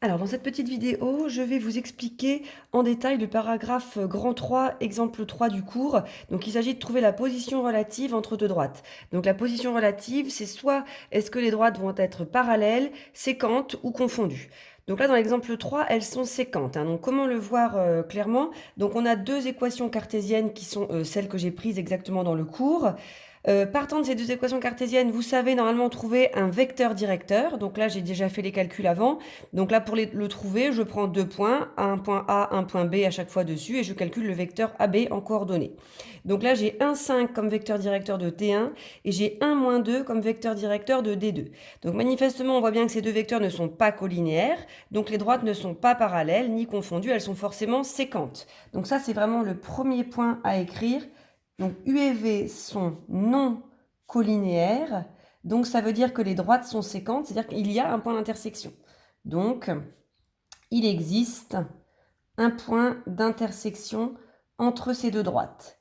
Alors, dans cette petite vidéo, je vais vous expliquer en détail le paragraphe grand 3, exemple 3 du cours. Donc, il s'agit de trouver la position relative entre deux droites. Donc, la position relative, c'est soit est-ce que les droites vont être parallèles, séquentes ou confondues. Donc là, dans l'exemple 3, elles sont séquentes, hein. Donc, comment le voir clairement? Donc, on a deux équations cartésiennes qui sont celles que j'ai prises exactement dans le cours. Partant de ces deux équations cartésiennes, vous savez normalement trouver un vecteur directeur. Donc là, j'ai déjà fait les calculs avant. Donc là, pour le trouver, je prends deux points, un point A, un point B à chaque fois dessus, et je calcule le vecteur AB en coordonnées. Donc là, j'ai 1, 5 comme vecteur directeur de T1, et j'ai 1, moins 2 comme vecteur directeur de D2. Donc manifestement, on voit bien que ces deux vecteurs ne sont pas collinéaires, donc les droites ne sont pas parallèles, ni confondues, elles sont forcément séquentes. Donc ça, c'est vraiment le premier point à écrire. Donc U et V sont non collinéaires, donc ça veut dire que les droites sont séquentes, c'est-à-dire qu'il y a un point d'intersection. Donc, il existe un point d'intersection entre ces deux droites.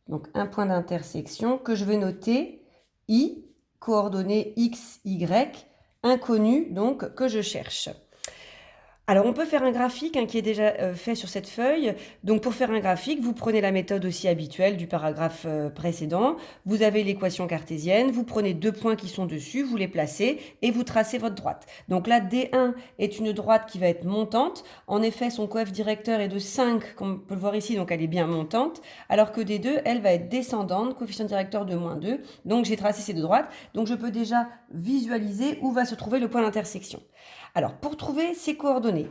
Donc, un point d'intersection que je vais noter I, coordonnées X, Y, inconnu, donc que je cherche. Alors, on peut faire un graphique qui est déjà fait sur cette feuille. Donc, pour faire un graphique, vous prenez la méthode aussi habituelle du paragraphe précédent. Vous avez l'équation cartésienne, vous prenez deux points qui sont dessus, vous les placez et vous tracez votre droite. Donc là, D1 est une droite qui va être montante. En effet, son coef directeur est de 5, comme on peut le voir ici, donc elle est bien montante. Alors que D2, elle va être descendante, coefficient directeur de moins 2. Donc, j'ai tracé ces deux droites. Donc, je peux déjà visualiser où va se trouver le point d'intersection. Alors, pour trouver ces coordonnées,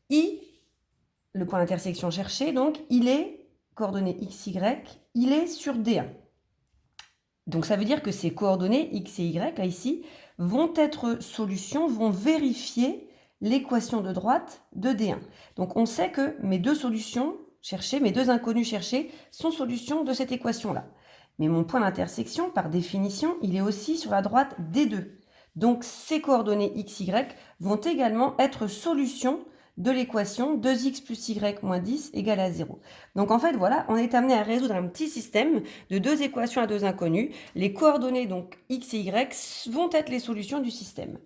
I, le point d'intersection cherché, donc, il est, coordonnées x, y, il est sur D1. Donc, ça veut dire que ces coordonnées x et y, là, ici, vont être solutions, vont vérifier l'équation de droite de D1. Donc, on sait que mes deux solutions cherchées, mes deux inconnues cherchées, sont solutions de cette équation-là. Mais mon point d'intersection, par définition, il est aussi sur la droite D2. Donc, ces coordonnées x, y vont également être solutions de l'équation 2x plus y moins 10 égale à 0. Donc, en fait, voilà, on est amené à résoudre un petit système de deux équations à deux inconnues. Les coordonnées, donc x et y, vont être les solutions du système.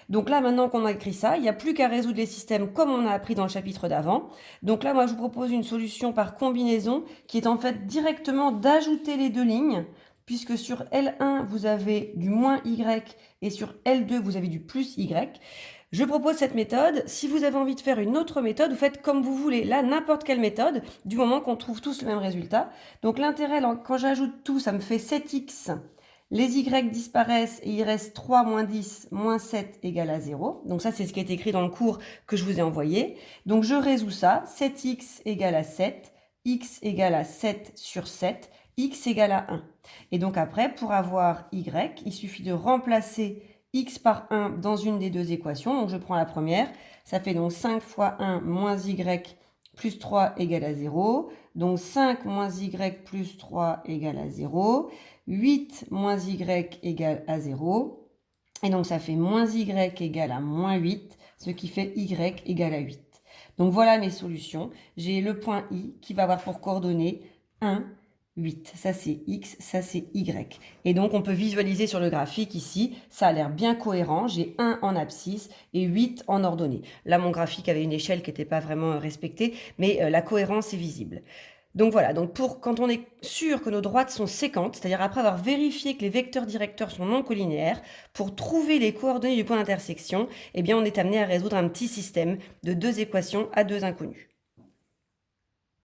Donc là, maintenant qu'on a écrit ça, il n'y a plus qu'à résoudre les systèmes comme on a appris dans le chapitre d'avant. Donc là, moi, je vous propose une solution par combinaison qui est en fait directement d'ajouter les deux lignes, puisque sur L1, vous avez du moins Y et sur L2, vous avez du plus Y. Je propose cette méthode. Si vous avez envie de faire une autre méthode, vous faites comme vous voulez. Là, n'importe quelle méthode, du moment qu'on trouve tous le même résultat. Donc l'intérêt, quand j'ajoute tout, ça me fait 7x. Les y disparaissent et il reste 3 moins 10 moins 7 égale à 0. Donc ça, c'est ce qui est écrit dans le cours que je vous ai envoyé. Donc je résous ça. 7x égale à 7, x égale à 7 sur 7, x égale à 1. Et donc après, pour avoir y, il suffit de remplacer x par 1 dans une des deux équations. Donc je prends la première. Ça fait donc 5 fois 1 moins y plus 3 égale à 0. Donc 5 moins y plus 3 égale à 0. 8 moins y égale à 0. Et donc ça fait moins y égale à moins 8, ce qui fait y égale à 8. Donc voilà mes solutions. J'ai le point I qui va avoir pour coordonnées 1, 8. Ça c'est X, ça c'est Y. Et donc on peut visualiser sur le graphique ici, ça a l'air bien cohérent. J'ai 1 en abscisse et 8 en ordonnée. Là mon graphique avait une échelle qui n'était pas vraiment respectée, mais la cohérence est visible. Donc voilà, donc quand on est sûr que nos droites sont séquentes, c'est-à-dire après avoir vérifié que les vecteurs directeurs sont non collinéaires, pour trouver les coordonnées du point d'intersection, eh bien on est amené à résoudre un petit système de deux équations à deux inconnues.